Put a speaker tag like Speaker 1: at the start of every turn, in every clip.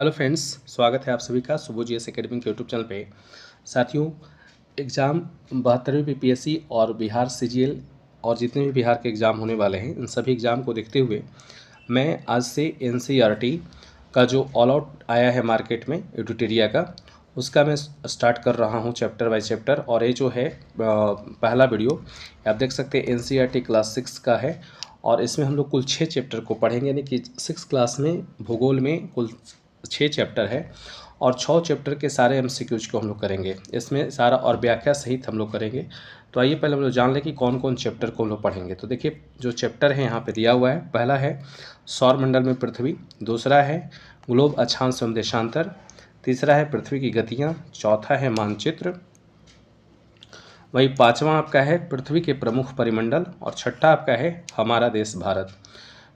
Speaker 1: Hello friends, स्वागत है आप सभी का सुबो जीएस एकेडमी के यूट्यूब चैनल पे। साथियों, एग्ज़ाम 72वीं बीपीएससी और बिहार सीजीएल और जितने भी बिहार के एग्ज़ाम होने वाले हैं, इन सभी एग्ज़ाम को देखते हुए मैं आज से एनसीईआरटी का जो ऑल आउट आया है मार्केट में एडुटेरिया का, उसका मैं स्टार्ट कर रहा हूं चैप्टर बाय चैप्टर। और ये जो है पहला वीडियो आप देख सकते हैं एनसीईआरटी क्लास 6 का है और इसमें हम लोग कुल 6 चैप्टर को पढ़ेंगे, यानी कि 6 क्लास में भूगोल में कुल 6 चैप्टर है और 6 चैप्टर के सारे एमसीक्यूज को हम लोग करेंगे इसमें सारा, और व्याख्या सहित हम लोग करेंगे। तो आइए पहले हम लोग जान लें कि कौन कौन चैप्टर को हम लोग पढ़ेंगे। तो देखिए, जो चैप्टर है यहाँ पे दिया हुआ है, पहला है सौरमंडल में पृथ्वी, दूसरा है ग्लोब अक्षांश एवं देशांतर, तीसरा है पृथ्वी की गतियाँ, चौथा है मानचित्र, वही पांचवा आपका है पृथ्वी के प्रमुख परिमंडल और छठा आपका है हमारा देश भारत।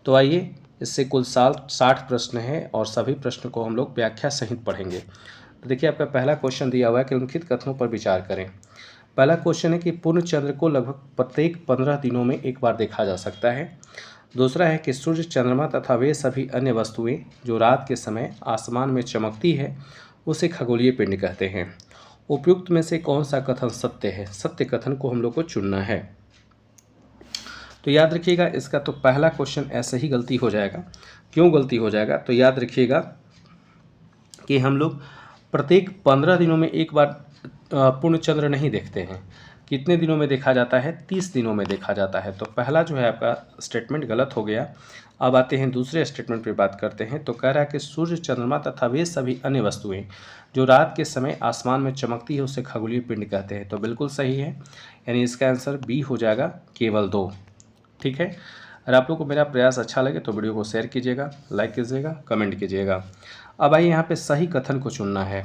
Speaker 1: तो आइए, इससे कुल 60 प्रश्न हैं और सभी प्रश्न को हम लोग व्याख्या सहित पढ़ेंगे। तो देखिए, आपका पहला क्वेश्चन दिया हुआ है कि निम्नलिखित कथनों पर विचार करें। पहला क्वेश्चन है कि पूर्ण चंद्र को लगभग प्रत्येक 15 दिनों में एक बार देखा जा सकता है। दूसरा है कि सूर्य, चंद्रमा तथा वे सभी अन्य वस्तुएं जो रात के समय आसमान में चमकती है उसे खगोलीय पिंड कहते हैं। उपयुक्त में से कौन सा कथन सत्य है? सत्य कथन को हम लोग को चुनना है। तो याद रखिएगा, इसका तो पहला क्वेश्चन ऐसे ही गलती हो जाएगा। क्यों गलती हो जाएगा? तो याद रखिएगा कि हम लोग प्रत्येक 15 दिनों में एक बार पूर्ण चंद्र नहीं देखते हैं। कितने दिनों में देखा जाता है? 30 दिनों में देखा जाता है। तो पहला जो है आपका स्टेटमेंट गलत हो गया। अब आते हैं दूसरे स्टेटमेंट पे बात करते हैं। तो कह रहा है कि सूर्य, चंद्रमा तथा वे सभी अन्य वस्तुएं जो रात के समय आसमान में चमकती है उसे खगोलीय पिंड कहते हैं। तो बिल्कुल सही है, यानी इसका आंसर बी हो जाएगा, केवल 2। ठीक है। अगर आप लोग को मेरा प्रयास अच्छा लगे तो वीडियो को शेयर कीजिएगा, लाइक कीजिएगा, कमेंट कीजिएगा। अब आइए यहाँ पे सही कथन को चुनना है।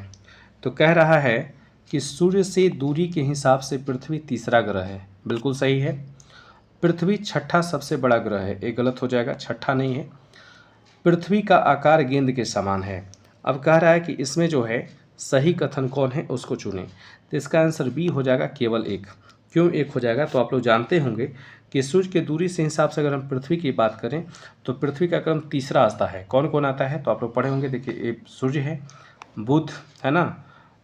Speaker 1: तो कह रहा है कि सूर्य से दूरी के हिसाब से पृथ्वी तीसरा ग्रह है। बिल्कुल सही है। पृथ्वी छठा सबसे बड़ा ग्रह है, ये गलत हो जाएगा, छठा नहीं है। पृथ्वी का आकार गेंद के समान है। अब कह रहा है कि इसमें जो है सही कथन कौन है उसको चुनें। तो इसका आंसर बी हो जाएगा, केवल 1। क्यों 1 हो जाएगा? तो आप लोग जानते होंगे कि सूर्य के दूरी से हिसाब से अगर हम पृथ्वी की बात करें तो पृथ्वी का क्रम तीसरा आता है। कौन कौन आता है? तो आप लोग पढ़े होंगे। देखिए, ये सूर्य है, बुध है ना,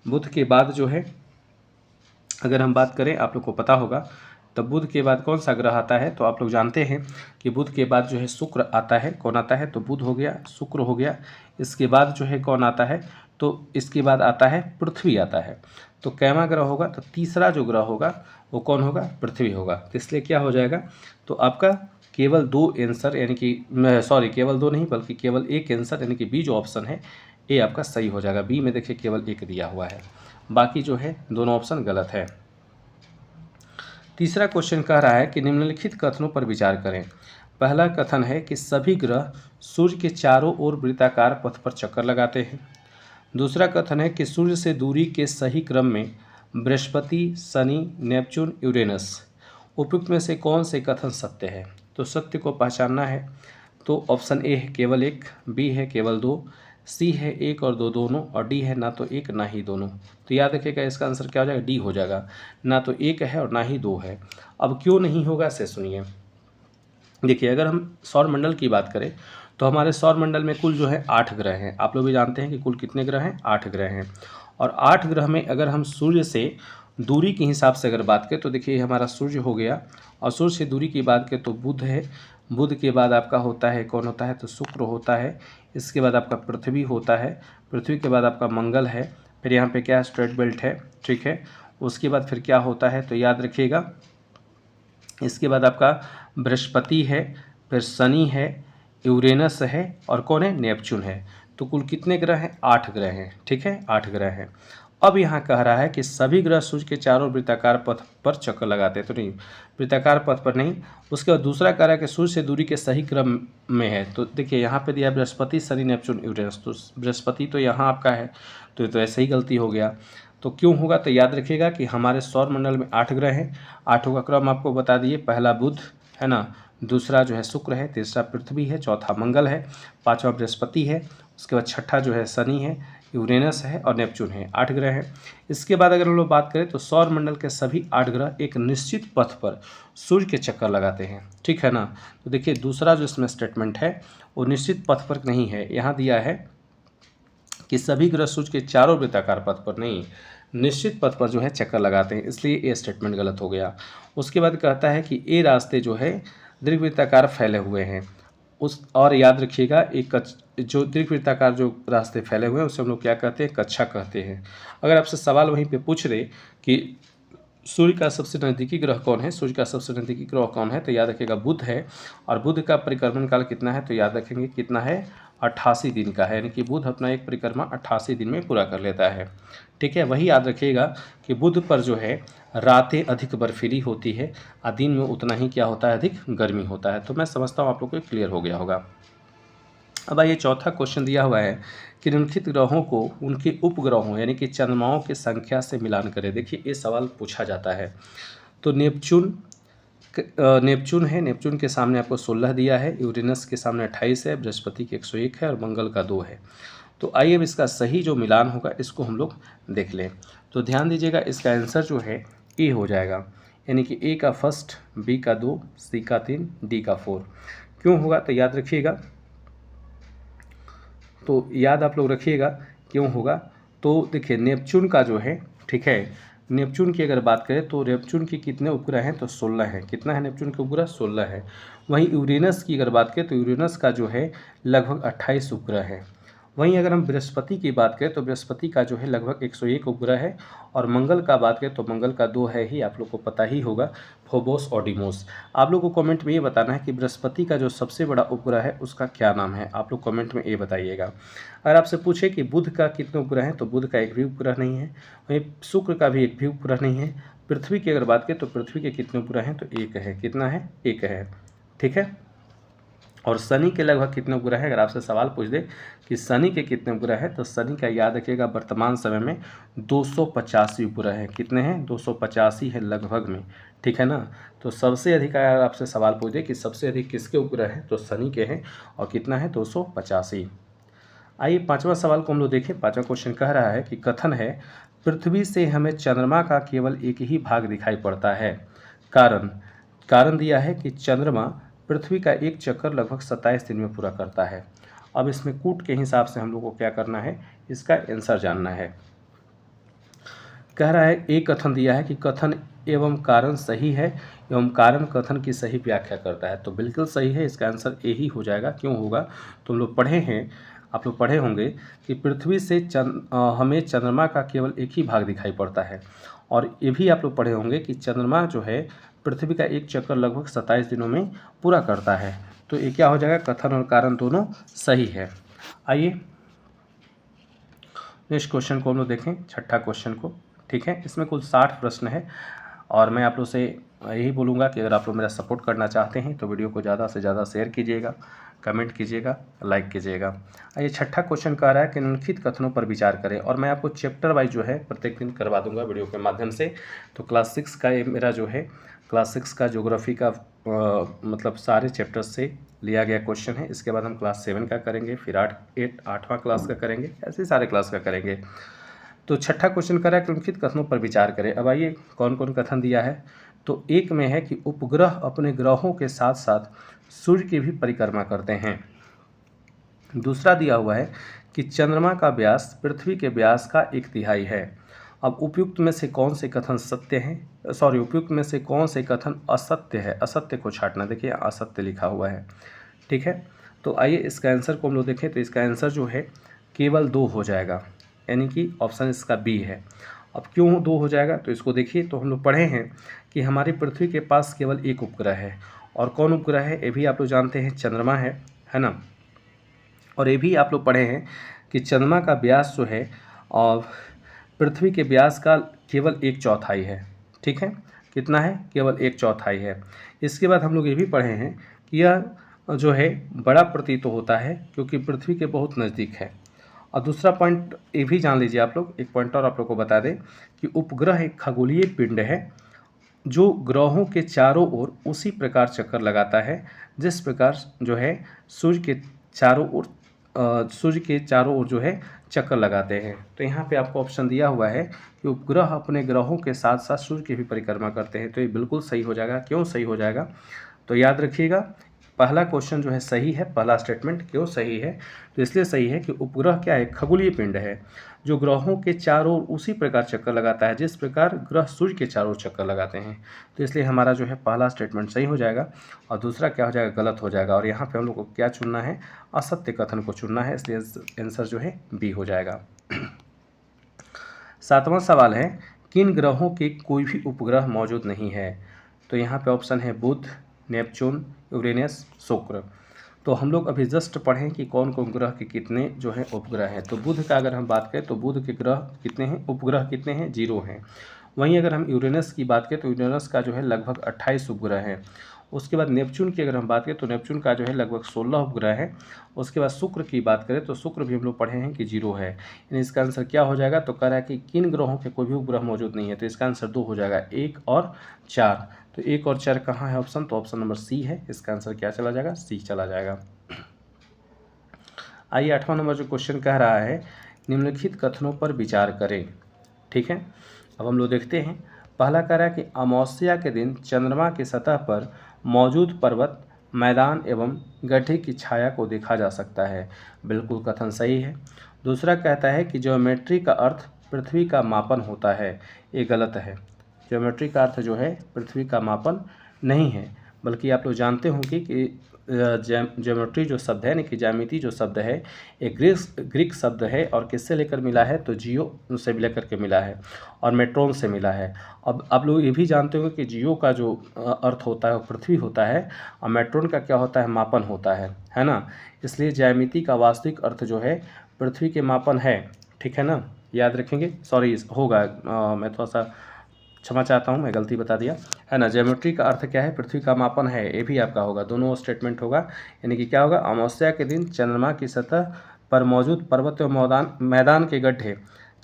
Speaker 1: बुध के बाद जो है अगर हम बात करें, आप लोग को पता होगा, तो बुध के बाद कौन सा ग्रह आता है? तो आप लोग जानते हैं कि बुध के बाद जो है शुक्र आता है। कौन आता है? तो बुध हो गया, शुक्र हो गया। इसके बाद जो है कौन आता है? तो इसके बाद आता है पृथ्वी आता है। तो कैमा ग्रह होगा, तो तीसरा जो ग्रह होगा वो कौन होगा? पृथ्वी होगा। तो इसलिए क्या हो जाएगा? तो आपका केवल 2 आंसर, यानी कि सॉरी, केवल 2 नहीं बल्कि केवल 1 आंसर, यानी कि बी जो ऑप्शन है ये आपका सही हो जाएगा। बी में देखिए केवल 1 दिया हुआ है, बाकी जो है दोनों ऑप्शन गलत है। तीसरा क्वेश्चन कह रहा है कि निम्नलिखित कथनों पर विचार करें। पहला कथन है कि सभी ग्रह सूर्य के चारों ओर वृत्ताकार पथ पर चक्कर लगाते हैं। दूसरा कथन है कि सूर्य से दूरी के सही क्रम में बृहस्पति, शनि, नेपच्यून, यूरेनस। उपयुक्त में से कौन से कथन सत्य है? तो सत्य को पहचानना है। तो ऑप्शन ए है केवल 1, बी है केवल 2, सी है 1 और 2 दोनों, और डी है ना तो 1 ना ही दोनों। तो याद रखिएगा, इसका आंसर क्या हो जाएगा? डी हो जाएगा, ना तो 1 है और ना ही 2 है। अब क्यों नहीं होगा इसे सुनिए। देखिए, अगर हम सौरमंडल की बात करें तो हमारे सौरमंडल में कुल जो है 8 ग्रह हैं। आप लोग भी जानते हैं कि कुल कितने ग्रह हैं? 8 ग्रह हैं। और 8 ग्रह में अगर हम सूर्य से दूरी के हिसाब से अगर बात करें तो देखिए, हमारा सूर्य हो गया, और सूर्य से दूरी की बात करें तो बुध है। बुध के बाद आपका होता है, कौन होता है? तो शुक्र होता है। इसके बाद आपका पृथ्वी होता है। पृथ्वी के बाद आपका मंगल है। फिर यहाँ पे क्या है? स्ट्रेट बेल्ट है। ठीक है। उसके बाद फिर क्या होता है? तो याद रखिएगा, इसके बाद आपका बृहस्पति है, फिर शनि है, यूरेनस है, और कौन है? नेपच्यून है। तो कुल कितने ग्रह हैं? 8 ग्रह हैं। ठीक है, 8 ग्रह हैं। अब यहाँ कह रहा है कि सभी ग्रह सूर्य के चारों वृत्ताकार पथ पर चक्कर लगाते हैं। तो नहीं, वृत्ताकार पथ पर नहीं। उसके बाद दूसरा कह रहा है कि सूर्य से दूरी के सही क्रम में है। तो देखिए, यहाँ पे दिया बृहस्पति, शनि, नेपच्यून, यूरेनस। तो बृहस्पति तो यहाँ आपका है, तो ये तो ऐसे ही गलती हो गया। तो क्यों होगा? तो याद रखिएगा कि हमारे सौरमंडल में 8 ग्रह हैं। 8 का क्रम आपको बता दिए। पहला बुध है ना, दूसरा जो है शुक्र है, तीसरा पृथ्वी है, चौथा मंगल है, पांचवा बृहस्पति है, उसके बाद छठा जो है शनि है, यूरेनस है और नेपच्यून है। 8 ग्रह हैं। इसके बाद अगर हम लोग बात करें तो सौरमंडल के सभी 8 ग्रह एक निश्चित पथ पर सूर्य के चक्कर लगाते हैं। ठीक है ना। तो देखिए, दूसरा जो इसमें स्टेटमेंट है वो निश्चित पथ पर नहीं है। यहाँ दिया है कि सभी ग्रह सूर्य के चारों वृत्ताकार पथ पर नहीं, निश्चित पथ पर जो है चक्कर लगाते हैं, इसलिए ये स्टेटमेंट गलत हो गया। उसके बाद कहता है कि ये रास्ते जो है दीर्घवृत्ताकार फैले हुए हैं। उस और याद रखिएगा, एक जो दीर्घवृत्ताकार जो रास्ते फैले हुए हैं उसे हम लोग क्या कहते हैं, कक्षा कहते हैं। अगर आपसे सवाल वहीं पे पूछ रहे कि सूर्य का सबसे नज़दीकी ग्रह कौन है, सूर्य का सबसे नज़दीकी ग्रह कौन है, तो याद रखिएगा बुध है। और बुध का परिक्रमण काल कितना है, तो याद रखेंगे कितना है, 88 दिन का है। यानी कि बुध अपना एक परिक्रमा 88 दिन में पूरा कर लेता है। ठीक है, वही याद रखिएगा कि बुध पर जो है रातें अधिक बर्फीली होती है और दिन में उतना ही क्या होता है, अधिक गर्मी होता है। तो मैं समझता हूँ आप लोग को क्लियर हो गया होगा। अब आइए चौथा क्वेश्चन दिया हुआ है कि निम्नलिखित ग्रहों को उनके उपग्रहों यानी कि चंद्रमाओं की संख्या से मिलान करें। देखिए ये सवाल पूछा जाता है। तो नेपच्यून है, नेपच्यून के सामने आपको 16 दिया है, यूरेनस के सामने 28 है, बृहस्पति के 101 है और मंगल का 2 है। तो आइए अब इसका सही जो मिलान होगा इसको हम लोग देख लें। तो ध्यान दीजिएगा, इसका आंसर जो है ए हो जाएगा, यानी कि ए का फर्स्ट, बी का 2, सी का 3, डी का 4। क्यों होगा, तो याद रखिएगा, तो याद आप लोग रखिएगा क्यों होगा। तो देखिए नेपच्यून का जो है, ठीक है, नेपच्यून की अगर बात करें तो नेपच्यून के कितने उपग्रह हैं, तो 16 हैं। कितना है नेपच्यून के उपग्रह, 16 है। वहीं यूरेनस की अगर बात करें तो यूरेनस का जो है लगभग 28 उपग्रह है। वहीं अगर हम बृहस्पति की बात करें तो बृहस्पति का जो है लगभग 101 उपग्रह है। और मंगल का बात करें तो मंगल का 2 है ही, आप लोग को पता ही होगा, फोबोस और डिमोस। आप लोग को कमेंट में ये बताना है कि बृहस्पति का जो सबसे बड़ा उपग्रह है उसका क्या नाम है, आप लोग कमेंट में ये बताइएगा। अगर आपसे पूछे कि बुध का कितने उपग्रह हैं, तो बुध का एक भी उपग्रह नहीं है। वहीं शुक्र का भी एक भी उपग्रह नहीं है। पृथ्वी की अगर बात करें तो पृथ्वी के कितने उपग्रह हैं, तो एक है। कितना है, एक है। ठीक है, और शनि के लगभग कितने उपग्रह हैं, अगर आपसे सवाल पूछ दे कि शनि के कितने उपग्रह हैं, तो शनि का याद रखिएगा वर्तमान समय में 285 उपग्रह हैं। कितने हैं, 285 है लगभग में। ठीक है ना, तो सबसे अधिक अगर आपसे सवाल पूछ दे कि सबसे अधिक किसके उपग्रह हैं, तो शनि के हैं, और कितना है, 285। आइए पांचवा सवाल को हम लोग देखें। पांचवा क्वेश्चन कह रहा है कि कथन है पृथ्वी से हमें चंद्रमा का केवल एक ही भाग दिखाई पड़ता है। कारण दिया है कि चंद्रमा पृथ्वी का एक चक्कर लगभग 27 दिन में पूरा करता है। अब इसमें कूट के हिसाब से हम लोग को क्या करना है, इसका आंसर जानना है। कह रहा है एक कथन दिया है कि कथन एवं कारण सही है एवं कारण कथन की सही व्याख्या करता है। तो बिल्कुल सही है, इसका आंसर ए ही हो जाएगा। क्यों होगा, तो हम लोग पढ़े हैं, आप लोग पढ़े होंगे कि पृथ्वी से हमें चंद्रमा का केवल एक ही भाग दिखाई पड़ता है। और ये भी आप लोग पढ़े होंगे कि चंद्रमा जो है पृथ्वी का एक चक्कर लगभग 27 दिनों में पूरा करता है। तो ये क्या हो जाएगा, कथन और कारण दोनों सही है। आइए नेक्स्ट क्वेश्चन को हम लोग देखें, छठा क्वेश्चन को। ठीक है, इसमें कुल 60 प्रश्न है और मैं आप लोग से यही बोलूँगा कि अगर आप लोग मेरा सपोर्ट करना चाहते हैं तो वीडियो को ज़्यादा से ज़्यादा शेयर कीजिएगा, कमेंट कीजिएगा, लाइक कीजिएगा। ये छठा क्वेश्चन कह रहा है कि निम्नलिखित कथनों पर विचार करें, और मैं आपको चैप्टर वाइज जो है प्रत्येक दिन करवा दूंगा वीडियो के माध्यम से। तो क्लास 6 का ये मेरा जो है क्लास 6 का ज्योग्राफी का मतलब सारे चैप्टर्स से लिया गया क्वेश्चन है। इसके बाद हम क्लास 7 का करेंगे, फिर 8वां क्लास का करेंगे, ऐसे सारे क्लास का करेंगे। तो छठा क्वेश्चन कर रहा है कि निम्नलिखित कथनों पर विचार करें। अब आइए कौन कौन कथन दिया है। तो एक में है कि उपग्रह अपने ग्रहों के साथ साथ सूर्य की भी परिक्रमा करते हैं। दूसरा दिया हुआ है कि चंद्रमा का व्यास पृथ्वी के व्यास का 1/3 है। अब उपयुक्त में से कौन से कथन सत्य हैं, उपयुक्त में से कौन से कथन असत्य है, असत्य को छांटना। देखिए असत्य लिखा हुआ है। ठीक है, तो आइए इसका आंसर को हम लोग देखें। तो इसका आंसर जो है केवल 2 हो जाएगा, यानी कि ऑप्शन इसका बी है। अब क्यों 2 हो जाएगा, तो इसको देखिए। तो हम लोग पढ़े हैं कि हमारी पृथ्वी के पास केवल एक उपग्रह है, और कौन उपग्रह है ये भी आप लोग जानते हैं, चंद्रमा है ना। और ये भी आप लोग पढ़े हैं कि चंद्रमा का व्यास जो है और पृथ्वी के व्यास का केवल 1/4 है। ठीक है, कितना है, केवल 1/4 है। इसके बाद हम लोग ये भी पढ़े हैं कि यह जो है बड़ा प्रतीत होता है क्योंकि पृथ्वी के बहुत नज़दीक है। और दूसरा पॉइंट ये भी जान लीजिए आप लोग, एक पॉइंट और आप लोग को बता दें कि उपग्रह एक खगोलीय पिंड है जो ग्रहों के चारों ओर उसी प्रकार चक्कर लगाता है जिस प्रकार जो है सूर्य के चारों ओर जो है चक्कर लगाते हैं। तो यहाँ पे आपको ऑप्शन दिया हुआ है कि उपग्रह अपने ग्रहों के साथ साथ सूर्य की भी परिक्रमा करते हैं। तो ये बिल्कुल सही हो जाएगा। क्यों सही हो जाएगा, तो याद रखिएगा पहला क्वेश्चन जो है सही है, पहला स्टेटमेंट क्यों सही है? तो इसलिए सही है कि उपग्रह क्या है? खगोलीय पिंड है जो ग्रहों के चारों ओर उसी प्रकार चक्कर लगाता है जिस प्रकार ग्रह सूर्य के चारों ओर चक्कर लगाते हैं। तो इसलिए हमारा जो है पहला स्टेटमेंट सही हो जाएगा और दूसरा क्या हो जाएगा? गलत हो जाएगा। और यहाँ पे हम लोग को क्या चुनना है? असत्य कथन को चुनना है, इसलिए आंसर जो है बी हो जाएगा। 7वां सवाल है, किन ग्रहों के कोई भी उपग्रह मौजूद नहीं है? तो यहाँ पे ऑप्शन है बुध, नेपच्यून, यूरेनस, शुक्र। तो हम लोग अभी जस्ट पढ़ें कि कौन कौन ग्रह के कितने जो है उपग्रह हैं। तो बुध का अगर हम बात करें तो बुध के ग्रह कितने हैं? उपग्रह कितने हैं? 0 हैं। वहीं अगर हम यूरेनस की बात करें तो यूरेनस का जो है लगभग 28 उपग्रह हैं। उसके बाद नेपच्यून की अगर हम बात करें तो नेपच्यून का जो है लगभग 16 उपग्रह है। उसके बाद शुक्र की बात करें तो शुक्र भी हम लोग पढ़े हैं कि 0 है। यानी इसका आंसर क्या हो जाएगा? तो कह रहा है कि किन ग्रहों के कोई भी उपग्रह मौजूद नहीं है, तो इसका आंसर 2 हो जाएगा, 1 और 4। तो 1 और 4 कहाँ है ऑप्शन? तो ऑप्शन नंबर सी है। इसका आंसर क्या चला जाएगा? सी चला जाएगा। आइए 8वां नंबर जो क्वेश्चन कह रहा है, निम्नलिखित कथनों पर विचार करें। ठीक है, अब हम लोग देखते हैं। पहला कह रहा है कि अमावस्या के दिन चंद्रमा की सतह पर मौजूद पर्वत, मैदान एवं गड्ढे की छाया को देखा जा सकता है। बिल्कुल कथन सही है। दूसरा कहता है कि ज्योमेट्री का अर्थ पृथ्वी का मापन होता है। ये गलत है। ज्योमेट्री का अर्थ जो है पृथ्वी का मापन नहीं है, बल्कि आप लोग जानते होंगे कि ज्योमेट्री जो शब्द है, यानी कि ज्यामिति जो शब्द है, एक ग्रीक शब्द है और किससे लेकर मिला है? तो जियो से लेकर के मिला है और मेट्रोन से मिला है। अब आप लोग ये भी जानते होंगे कि जियो का जो अर्थ होता है वो पृथ्वी होता है और मेट्रोन का क्या होता है? मापन होता है ना। इसलिए ज्यामिति का वास्तविक अर्थ जो है पृथ्वी के मापन है। ठीक है ना, याद रखेंगे। सॉरी होगा, मैं थोड़ा सा क्षमा चाहता हूँ, मैं गलती बता दिया, है ना। ज्योमेट्री का अर्थ क्या है? पृथ्वी का मापन है। ये भी आपका होगा, दोनों स्टेटमेंट होगा। यानी कि क्या होगा? अमावस्या के दिन चंद्रमा की सतह पर मौजूद पर्वत और मैदान के गड्ढे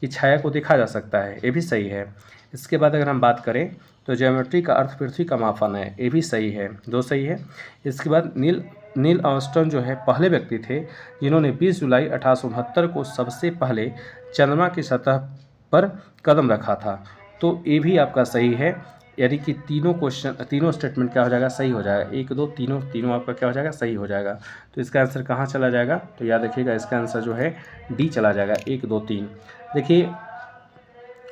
Speaker 1: की छाया को देखा जा सकता है। ये भी सही है। इसके बाद अगर हम बात करें तो ज्योमेट्री का अर्थ पृथ्वी का मापन है। ये भी सही है, 2 सही है। इसके बाद नील आर्मस्ट्रांग जो है पहले व्यक्ति थे जिन्होंने 20 जुलाई 1869 को सबसे पहले चंद्रमा की सतह पर कदम रखा था। तो ये भी आपका सही है। यानी कि तीनों स्टेटमेंट क्या हो जाएगा? सही हो जाएगा। 1 2 तीनों आपका क्या हो जाएगा? सही हो जाएगा। तो इसका आंसर कहाँ चला जाएगा? तो याद रखिएगा, इसका आंसर जो है डी चला जाएगा। 1 2 3। देखिए,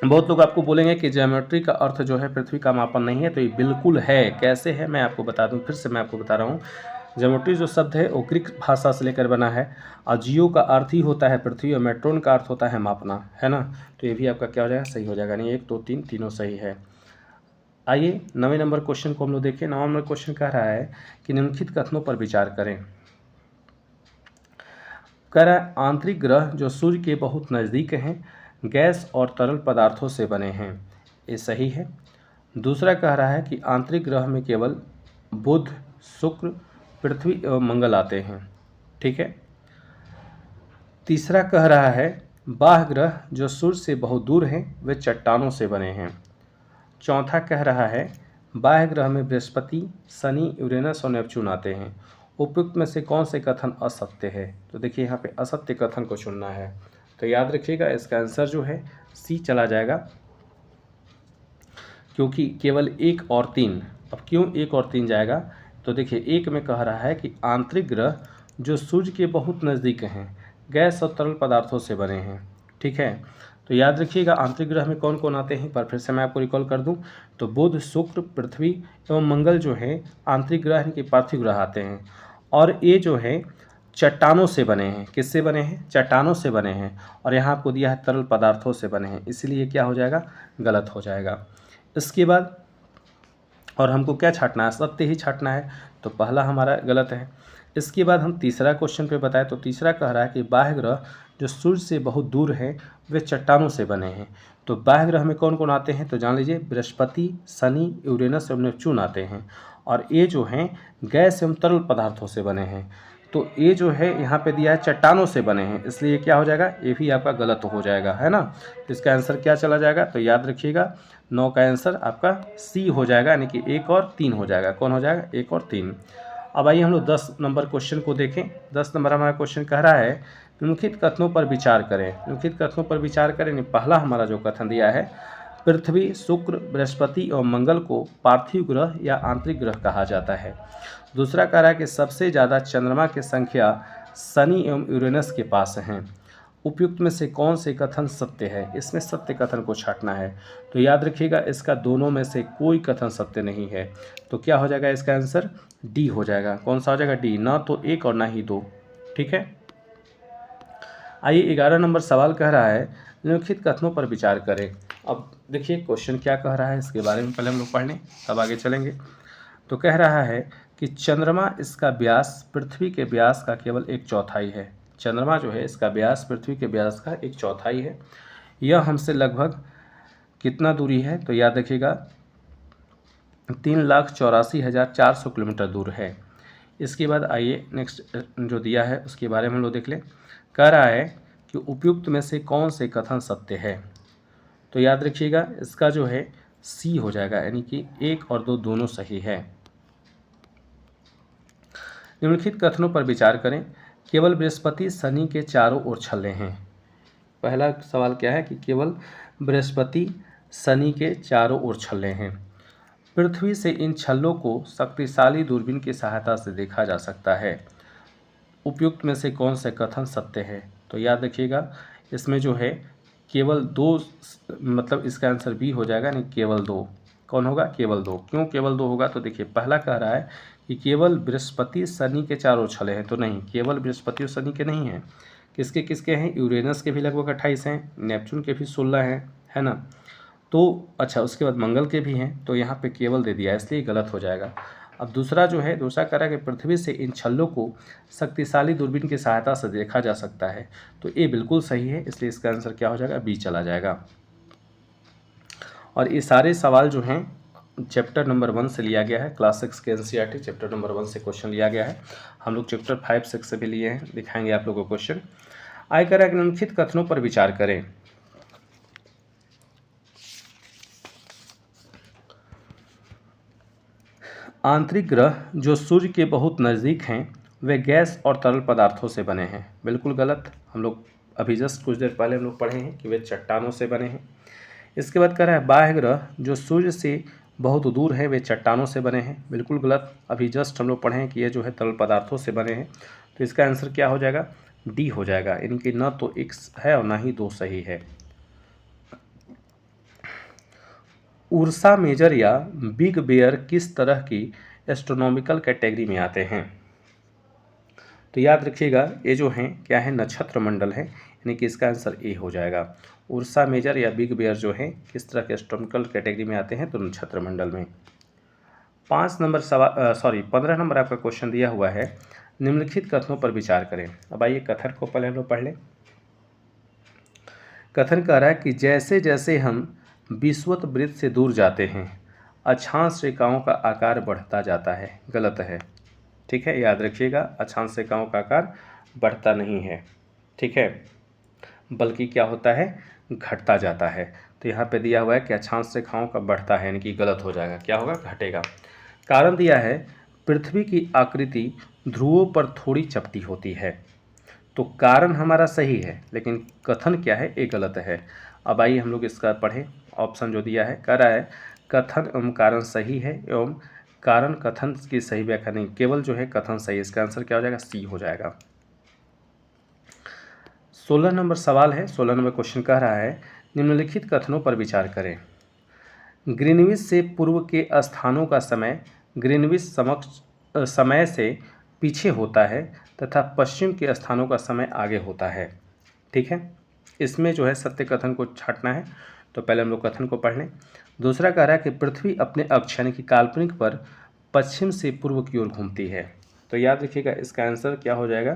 Speaker 1: बहुत लोग आपको बोलेंगे कि ज्योमेट्री का अर्थ जो है पृथ्वी का मापन नहीं है, तो ये बिल्कुल है। कैसे है मैं आपको बता दूं, फिर से मैं आपको बता रहा हूँ। ज्योमेट्री जो शब्द है वो ग्रीक भाषा से लेकर बना है और जियो का अर्थ ही होता है पृथ्वी और मेट्रोन का अर्थ होता है मापना, है ना। तो ये भी आपका क्या हो जाएगा? सही हो जाएगा। नहीं, 1 2 3 तीनों सही है। आइए 9वें नंबर क्वेश्चन को हम लोग देखें। 9वां नंबर क्वेश्चन कह रहा है कि निम्नलिखित कथनों पर विचार करें। कह रहा है आंतरिक ग्रह जो सूर्य के बहुत नज़दीक हैं गैस और तरल पदार्थों से बने हैं। ये सही है। दूसरा कह रहा है कि आंतरिक ग्रह में केवल बुध, शुक्र, पृथ्वी एवं मंगल आते हैं। ठीक है। तीसरा कह रहा है बाह्य ग्रह जो सूर्य से बहुत दूर हैं वे चट्टानों से बने हैं। चौथा कह रहा है बाह्य ग्रह में बृहस्पति, शनि, यूरेनस और नेपच्यून आते हैं। उपयुक्त में से कौन से कथन असत्य है? तो देखिए यहाँ पे असत्य कथन को चुनना है। तो याद रखिएगा, इसका आंसर जो है सी चला जाएगा, क्योंकि केवल 1 और 3। अब क्यों 1 और 3 जाएगा? तो देखिए 1 में कह रहा है कि आंतरिक ग्रह जो सूर्य के बहुत नज़दीक हैं गैस और तरल पदार्थों से बने हैं। ठीक है। तो याद रखिएगा आंतरिक ग्रह में कौन कौन आते हैं, पर फिर से मैं आपको रिकॉल कर दूं तो बुध, शुक्र, पृथ्वी एवं मंगल जो है आंतरिक ग्रह यानी कि पार्थिव ग्रह आते हैं। और ये जो है चट्टानों से बने हैं। किससे बने हैं? चट्टानों से बने हैं। और यहाँ आपको दिया है तरल पदार्थों से बने हैं, इसलिए क्या हो जाएगा? गलत हो जाएगा। इसके बाद और हमको क्या छांटना है? सत्य ही छांटना है, तो पहला हमारा गलत है। इसके बाद हम तीसरा क्वेश्चन पे बताएं तो तीसरा कह रहा है कि बाह्य ग्रह जो सूर्य से बहुत दूर है वे चट्टानों से बने हैं। तो बाह्य ग्रह में कौन कौन आते हैं? तो जान लीजिए बृहस्पति, शनि, यूरेनस एवं नेपच्यून आते हैं। और ये जो हैं गैस एवं तरल पदार्थों से बने हैं। तो ये जो है यहाँ पे दिया है चट्टानों से बने हैं, इसलिए क्या हो जाएगा? ये भी आपका गलत हो जाएगा, है ना। तो इसका आंसर क्या चला जाएगा? तो याद रखिएगा 9 का आंसर आपका सी हो जाएगा, यानी कि 1 और 3 हो जाएगा। कौन हो जाएगा? 1 और 3। अब आइए हम लोग 10 नंबर क्वेश्चन को देखें। 10 नंबर हमारा क्वेश्चन कह रहा है निम्नलिखित कथनों पर विचार करें। निम्नलिखित कथनों पर विचार करें। पहला हमारा जो कथन दिया है पृथ्वी, शुक्र, बृहस्पति और मंगल को पार्थिव ग्रह या आंतरिक ग्रह कहा जाता है। दूसरा कह रहा है कि सबसे ज़्यादा चंद्रमा की संख्या शनि एवं यूरेनस के पास हैं। उपयुक्त में से कौन से कथन सत्य है? इसमें सत्य कथन को छांटना है। तो याद रखिएगा, इसका दोनों में से कोई कथन सत्य नहीं है। तो क्या हो जाएगा इसका आंसर? डी हो जाएगा। कौन सा हो जाएगा? डी। ना तो एक और ना ही दो। ठीक है। आइए 11 नंबर सवाल कह रहा है निम्नलिखित कथनों पर विचार करें। अब देखिए क्वेश्चन क्या कह रहा है, इसके बारे में पहले हम लोग पढ़ लें, तब आगे चलेंगे। तो कह रहा है कि चंद्रमा इसका व्यास पृथ्वी के व्यास का केवल 1/4 है। चंद्रमा जो है इसका व्यास पृथ्वी के व्यास का 1/4 है। यह हमसे लगभग कितना दूरी है? तो याद रखिएगा 3,84,400 किलोमीटर दूर है। इसके बाद आइए नेक्स्ट जो दिया है उसके बारे में हम लोग देख लें। कह रहा है कि उपयुक्त में से कौन से कथन सत्य है? तो याद रखिएगा इसका जो है सी हो जाएगा, यानी कि 1 और 2 दोनों सही है। निम्नलिखित कथनों पर विचार करें। केवल बृहस्पति शनि के चारों ओर छल्ले हैं। पहला सवाल क्या है कि केवल बृहस्पति शनि के चारों ओर छल्ले हैं। पृथ्वी से इन छल्लों को शक्तिशाली दूरबीन की सहायता से देखा जा सकता है। उपयुक्त में से कौन से कथन सत्य है? तो याद रखिएगा इसमें जो है केवल 2, मतलब इसका आंसर बी हो जाएगा, नहीं केवल 2। कौन होगा? केवल 2। क्यों केवल 2 होगा? तो देखिए पहला कह रहा है कि केवल बृहस्पति शनि के चारों छले हैं, तो नहीं, केवल बृहस्पति और शनि के नहीं हैं। किसके किसके हैं? यूरेनस के भी लगभग 28 हैं, नेपच्यून के भी 16 हैं, है ना। तो अच्छा, उसके बाद मंगल के भी हैं, तो यहाँ पे केवल दे दिया, इसलिए गलत हो जाएगा। अब दूसरा जो है, दूसरा कह रहा है कि पृथ्वी से इन छल्लों को शक्तिशाली दूरबीन की सहायता से देखा जा सकता है। तो ये बिल्कुल सही है, इसलिए इसका आंसर क्या हो जाएगा? बी चला जाएगा। और ये सारे सवाल जो हैं चैप्टर नंबर 1 से लिया गया है। क्लास 6 के एनसीईआरटी चैप्टर नंबर 1 से क्वेश्चन लिया गया है। हम लोग चैप्टर 5, 6 से भी लिए हैं, दिखाएंगे आप लोगों को क्वेश्चन। आय कह रहा है कि निम्नलिखित कथनों पर विचार करें। आंतरिक ग्रह जो सूर्य के बहुत नज़दीक हैं वे गैस और तरल पदार्थों से बने हैं। बिल्कुल गलत। हम लोग अभी जस्ट कुछ देर पहले हम लोग पढ़े हैं कि वे चट्टानों से बने हैं। इसके बाद कह रहा है बाह्य ग्रह जो सूर्य से बहुत दूर है वे चट्टानों से बने हैं। बिल्कुल गलत। अभी जस्ट हम लोग पढ़े हैं कि ये जो है तरल पदार्थों से बने हैं। तो इसका आंसर क्या हो जाएगा? डी हो जाएगा, यानी कि न तो एक है और ना ही 2 सही है। उर्सा मेजर या बिग बेयर किस तरह की एस्ट्रोनॉमिकल कैटेगरी में आते हैं? तो याद रखिएगा ये जो हैं क्या है? नक्षत्र मंडल है, यानी कि इसका आंसर ए हो जाएगा। उर्सा मेजर या बिग बेयर जो है किस तरह के एस्ट्रोनॉमिकल कैटेगरी में आते हैं? तो नक्षत्र मंडल में। 15 नंबर आपका क्वेश्चन दिया हुआ है। निम्नलिखित कथनों पर विचार करें। अब आइए कथन को पहले हम लोग पढ़ लें। कथन कह रहा है कि जैसे जैसे हम विषुवत वृत्त से दूर जाते हैं अक्षांश रेखाओं का आकार बढ़ता जाता है। गलत है। ठीक है, याद रखिएगा अक्षांश रेखाओं का आकार बढ़ता नहीं है, ठीक है, बल्कि क्या होता है? घटता जाता है। तो यहाँ पे दिया हुआ है कि अक्षांश रेखाओं का बढ़ता है, यानी कि गलत हो जाएगा। क्या होगा? घटेगा। कारण दिया है पृथ्वी की आकृति ध्रुवों पर थोड़ी चपटी होती है। तो कारण हमारा सही है, लेकिन कथन क्या है? ये गलत है। अब आइए हम लोग इसका पढ़ें। ऑप्शन जो दिया है कह रहा है कथन एवं कारण सही है एवं कारण कथन की सही व्याख्या नहीं, केवल जो है कथन सही। इसका आंसर क्या हो जाएगा? सी हो जाएगा। 16 नंबर सवाल है। 16 नंबर क्वेश्चन कह रहा है निम्नलिखित कथनों पर विचार करें। ग्रीनविच से पूर्व के स्थानों का समय ग्रीनविच समय से पीछे होता है तथा पश्चिम के स्थानों का समय आगे होता है। ठीक है, इसमें जो है सत्य कथन को छांटना है। तो पहले हम लोग कथन को पढ़ लें। दूसरा कह रहा है कि पृथ्वी अपने अक्ष यानी कि काल्पनिक पर पश्चिम से पूर्व की ओर घूमती है। तो याद रखिएगा इसका आंसर क्या हो जाएगा?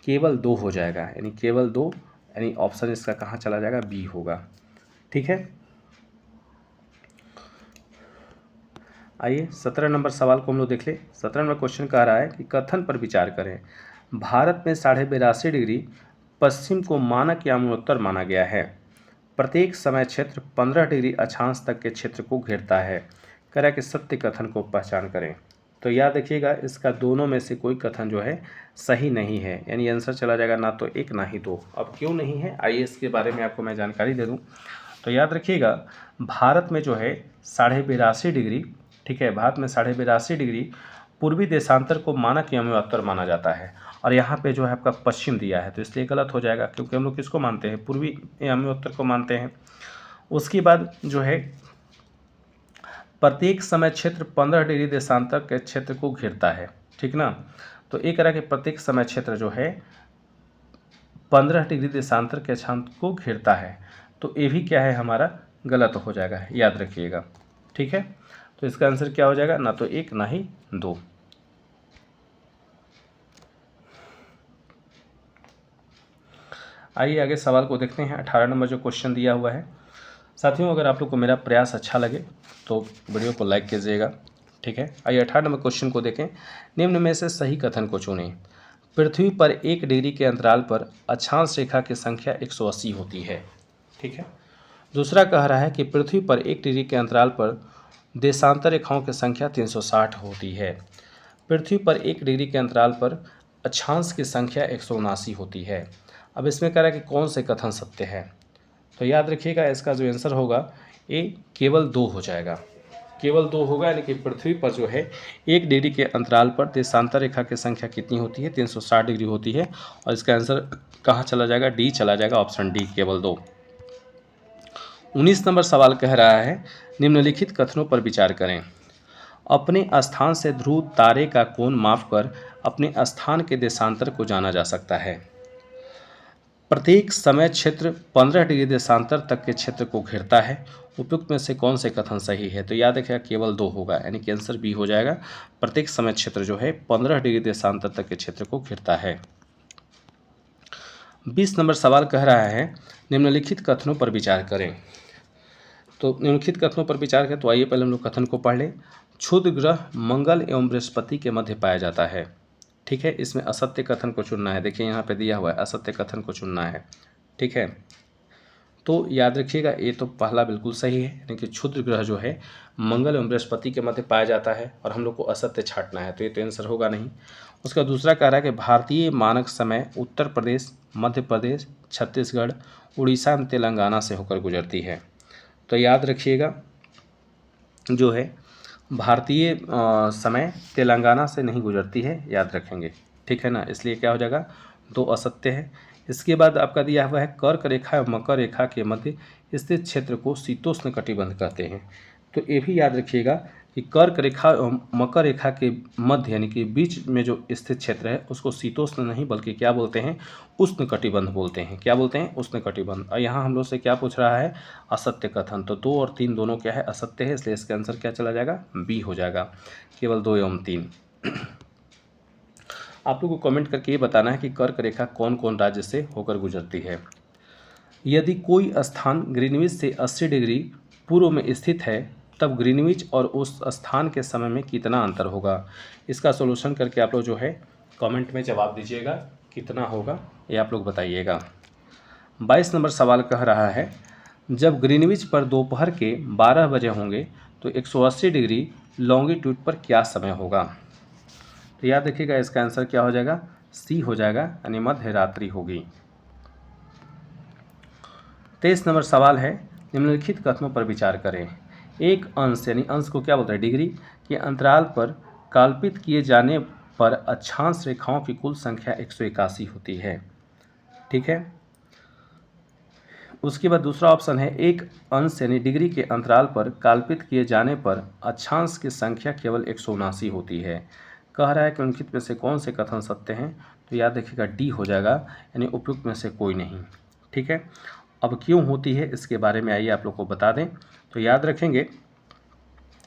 Speaker 1: केवल 2 हो जाएगा, यानी केवल 2, यानी ऑप्शन इसका कहाँ चला जाएगा? बी होगा। ठीक है, आइए 17 नंबर सवाल को हम लोग देख लें। 17 नंबर क्वेश्चन कह रहा है कि कथन पर विचार करें। भारत में 82.5 डिग्री पश्चिम को मानक या मूलोत्तर माना गया है। प्रत्येक समय क्षेत्र 15 डिग्री अक्षांश तक के क्षेत्र को घेरता है। कह रहा है कि सत्य कथन को पहचान करें। तो याद रखिएगा इसका दोनों में से कोई कथन जो है सही नहीं है, यानी आंसर चला जाएगा ना तो 1 ना ही 2। अब क्यों नहीं है आइए इसके बारे में आपको मैं जानकारी दे दूं। तो याद रखिएगा भारत में जो है 82.5 डिग्री, ठीक है, भारत में 82.5 डिग्री पूर्वी देशांतर को मानक यामी उत्तर माना जाता है, और यहाँ पे जो है आपका पश्चिम दिया है, तो इसलिए गलत हो जाएगा, क्योंकि हम लोग किसको मानते हैं, पूर्वी यामी उत्तर को मानते हैं। उसके बाद जो है प्रत्येक समय क्षेत्र 15 डिग्री देशांतर के क्षेत्र को घेरता है, ठीक ना। तो एक तरह के प्रत्येक समय क्षेत्र जो है 15 डिग्री देशांतर के क्षेत्र को घेरता है, तो ये भी क्या है हमारा गलत हो जाएगा, याद रखिएगा, ठीक है। तो इसका आंसर क्या हो जाएगा, ना तो 1 ना ही 2। आइए आगे सवाल को देखते हैं। 18 नंबर जो क्वेश्चन दिया हुआ है। साथियों, अगर आप लोग को मेरा प्रयास अच्छा लगे तो वीडियो को लाइक कीजिएगा, ठीक है। आइए 18 नंबर क्वेश्चन को देखें। निम्न में से सही कथन को चुनें। पृथ्वी पर 1 डिग्री के अंतराल पर अक्षांश रेखा की संख्या 180 होती है, ठीक है। दूसरा कह रहा है कि पृथ्वी पर 1 डिग्री के अंतराल पर देशांतर रेखाओं की संख्या 360 होती है। पृथ्वी पर 1 डिग्री के अंतराल पर अक्षांश की संख्या 179 होती है। अब इसमें कह रहा है कि कौन से कथन सत्य है, तो याद रखिएगा इसका जो आंसर होगा ये केवल 2 हो जाएगा, केवल 2 होगा, यानी कि पृथ्वी पर जो है 1 डिग्री के अंतराल पर देशांतर रेखा की संख्या कितनी होती है, 360 डिग्री होती है, और इसका आंसर कहाँ चला जाएगा, डी चला जाएगा, ऑप्शन डी, केवल 2। 19 नंबर सवाल कह रहा है निम्नलिखित कथनों पर विचार करें। अपने स्थान से ध्रुव तारे का कोण मापकर अपने स्थान के देशांतर को जाना जा सकता है। प्रत्येक समय क्षेत्र 15 डिग्री देशांतर तक के क्षेत्र को घेरता है। उपयुक्त में से कौन से कथन सही है, तो याद रखिएगा केवल 2 होगा, यानी कि आंसर बी हो जाएगा। प्रत्येक समय क्षेत्र जो है 15 डिग्री देशांतर तक के क्षेत्र को घेरता है। 20 नंबर सवाल कह रहा है निम्नलिखित कथनों पर विचार करें। तो निम्नलिखित कथनों पर विचार करें, तो आइए पहले हम लोग कथन को पढ़ लें। क्षुद्र ग्रह मंगल एवं बृहस्पति के मध्य पाया जाता है, ठीक है। इसमें असत्य कथन को चुनना है, देखिए यहाँ पे दिया हुआ है असत्य कथन को चुनना है, ठीक है। तो याद रखिएगा ये तो पहला बिल्कुल सही है, यानी कि क्षुद्र ग्रह जो है मंगल एवं बृहस्पति के मध्य पाया जाता है, और हम लोग को असत्य छांटना है, तो ये तो आंसर होगा नहीं। उसका दूसरा कह रहा है कि भारतीय मानक समय उत्तर प्रदेश, मध्य प्रदेश, छत्तीसगढ़, उड़ीसा एवं तेलंगाना से होकर गुजरती है। तो याद रखिएगा जो है भारतीय समय तेलंगाना से नहीं गुजरती है, याद रखेंगे, ठीक है ना, इसलिए क्या हो जाएगा, 2 असत्य है। इसके बाद आपका दिया हुआ है कर्क रेखा और मकर रेखा के मध्य स्थित क्षेत्र को शीतोष्ण कटिबंध कहते हैं। तो ये भी याद रखिएगा कि कर्क रेखा और मकर रेखा के मध्य यानी कि बीच में जो स्थित क्षेत्र है उसको शीतोष्ण नहीं बल्कि क्या बोलते हैं, उष्ण कटिबंध बोलते हैं। क्या बोलते हैं, उष्ण कटिबंध। और यहाँ हम लोग से क्या पूछ रहा है, असत्य कथन। तो 2 और 3 दोनों क्या है, असत्य है, इसलिए इसका आंसर क्या चला जाएगा, बी हो जाएगा, केवल 2 एवं 3। आप लोग को कमेंट करके ये बताना है कि कर्क रेखा कौन कौन राज्य से होकर गुजरती है। यदि कोई स्थान ग्रीनविच से 80 डिग्री पूर्व में स्थित है तब ग्रीनविच और उस स्थान के समय में कितना अंतर होगा। इसका सॉल्यूशन करके आप लोग जो है कमेंट में जवाब दीजिएगा, कितना होगा ये आप लोग बताइएगा। 22 नंबर सवाल कह रहा है जब ग्रीनविच पर दोपहर के 12 बजे होंगे तो 180 डिग्री लॉन्गिट्यूड पर क्या समय होगा। तो याद रखिएगा इसका आंसर क्या हो जाएगा, सी हो जाएगा, यानी मध्य रात्रि होगी। 23 नंबर सवाल है निम्नलिखित कथनों पर विचार करें। एक अंश यानी अंश को क्या बोलते हैं, डिग्री के अंतराल पर कल्पित किए जाने पर अक्षांश रेखाओं की कुल संख्या 181 होती है, ठीक है। उसके बाद दूसरा ऑप्शन है एक अंश यानी डिग्री के अंतराल पर कल्पित किए जाने पर अक्षांश की संख्या केवल 179 होती है। कह रहा है कि निम्नलिखित में से कौन से कथन सत्य हैं, तो याद रखिएगा डी हो जाएगा, यानी उपयुक्त में से कोई नहीं, ठीक है। अब क्यों होती है इसके बारे में आइए आप लोग को बता दें। तो याद रखेंगे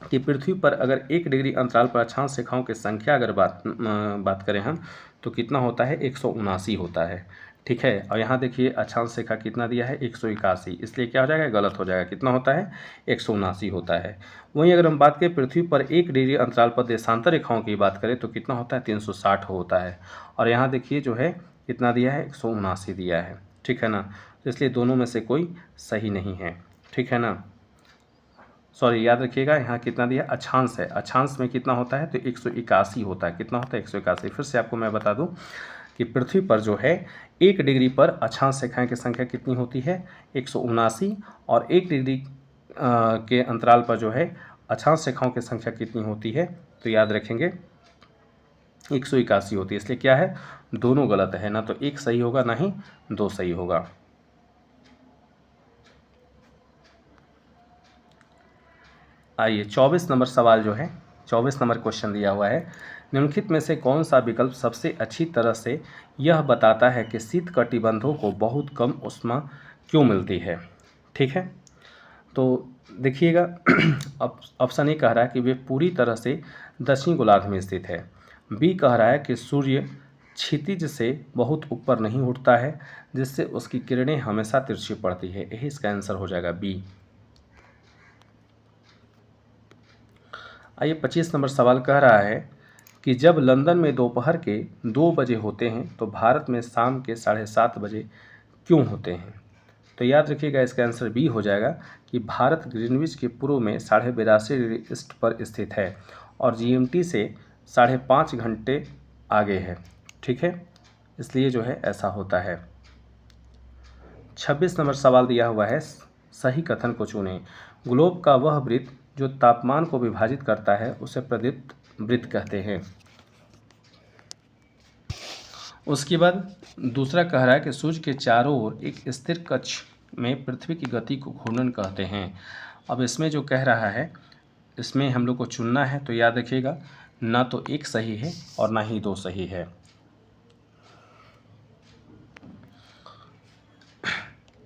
Speaker 1: कि पृथ्वी पर अगर 1 डिग्री अंतराल पर अक्षांश रेखाओं की संख्या अगर बात करें हम तो कितना होता है, 179 होता है, ठीक है। और यहाँ देखिए अक्षांश रेखा कितना दिया है, 181, इसलिए क्या हो जाएगा, गलत हो जाएगा, कितना होता है, 179 होता है। वहीं अगर हम बात करें पृथ्वी पर 1 डिग्री अंतराल पर देशांतर रेखाओं की बात करें तो कितना होता है, 360 होता है। और यहाँ देखिए जो है कितना दिया है, 179 दिया है, ठीक है ना। तो इसलिए दोनों में से कोई सही नहीं है, ठीक है ना। सॉरी, याद रखिएगा यहाँ कितना दिया, अक्षांश है, अक्षांश में कितना होता है, तो 181 होता है, कितना होता है, 181। फिर से आपको मैं बता दूं कि पृथ्वी पर जो है 1 डिग्री पर अक्षांश रेखाएं की संख्या कितनी होती है, 179, और 1 डिग्री के अंतराल पर जो है अक्षांश रेखाओं की संख्या कितनी होती है, तो याद रखेंगे 181 होती है। इसलिए क्या है, दोनों गलत है, ना तो एक सही होगा ना ही दो सही होगा। आइए 24 नंबर सवाल जो है, 24 नंबर क्वेश्चन दिया हुआ है, निम्नलिखित में से कौन सा विकल्प सबसे अच्छी तरह से यह बताता है कि शीत कटिबंधों को बहुत कम ऊष्मा क्यों मिलती है। ठीक है, तो देखिएगा ऑप्शन ए कह रहा है कि वे पूरी तरह से दक्षिणी गोलार्ध में स्थित है। बी कह रहा है कि सूर्य क्षितिज से बहुत ऊपर नहीं उठता है, जिससे उसकी किरणें हमेशा तिरछी पड़ती है। यही इसका आंसर हो जाएगा बी। आइए 25 नंबर सवाल कह रहा है कि जब लंदन में दोपहर के 2 बजे होते हैं तो भारत में शाम के 7:30 बजे क्यों होते हैं। तो याद रखिएगा इसका आंसर बी हो जाएगा कि भारत ग्रीनविच के पूर्व में 82.5 डिग्री ईस्ट पर स्थित है और जीएमटी से 5.5 घंटे आगे है। ठीक है, इसलिए जो है ऐसा होता है। 26 नंबर सवाल दिया हुआ है, सही कथन को चुनें। ग्लोब का वह वृत्त जो तापमान को विभाजित करता है उसे प्रदीप्त वृत्त कहते हैं। उसके बाद दूसरा कह रहा है कि सूर्य के चारों ओर एक स्थिर कक्ष में पृथ्वी की गति को घूर्णन कहते हैं। अब इसमें जो कह रहा है इसमें हम लोग को चुनना है, तो याद रखिएगा ना तो एक सही है और ना ही दो सही है।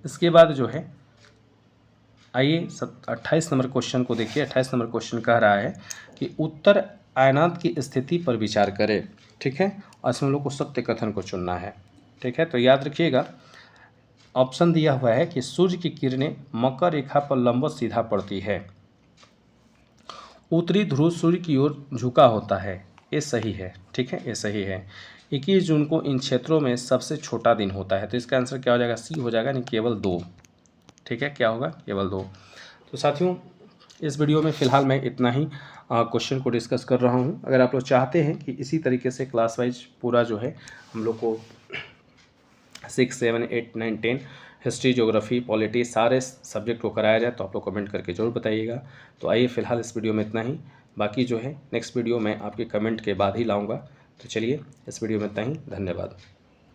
Speaker 1: इसके बाद जो है आइए 28 नंबर क्वेश्चन को देखिए। 28 नंबर क्वेश्चन कह रहा है कि उत्तर आयनांत की स्थिति पर विचार करें। ठीक है, और इसमें हम लोग को सत्य कथन को चुनना है। ठीक है, तो याद रखिएगा ऑप्शन दिया हुआ है कि सूर्य की किरणें मकर रेखा पर लंबवत सीधा पड़ती है, उत्तरी ध्रुव सूर्य की ओर झुका होता है। ये सही है। ठीक है, ये सही है। 21 जून को इन क्षेत्रों में सबसे छोटा दिन होता है। तो इसका आंसर क्या हो जाएगा, सी हो जाएगा, नहीं केवल 2। ठीक है, क्या होगा, केवल 2। तो साथियों इस वीडियो में फ़िलहाल मैं इतना ही क्वेश्चन को डिस्कस कर रहा हूँ। अगर आप लोग चाहते हैं कि इसी तरीके से क्लास वाइज पूरा जो है हम लोग को 6, 7, 8, 9, 10 हिस्ट्री, ज्योग्राफी, पॉलिटी सारे सब्जेक्ट को कराया जाए तो आप लोग कमेंट करके ज़रूर बताइएगा। तो आइए फ़िलहाल इस वीडियो में इतना ही, बाकी जो है नेक्स्ट वीडियो मैं आपके कमेंट के बाद ही लाऊंगा। तो चलिए इस वीडियो में इतना ही, धन्यवाद।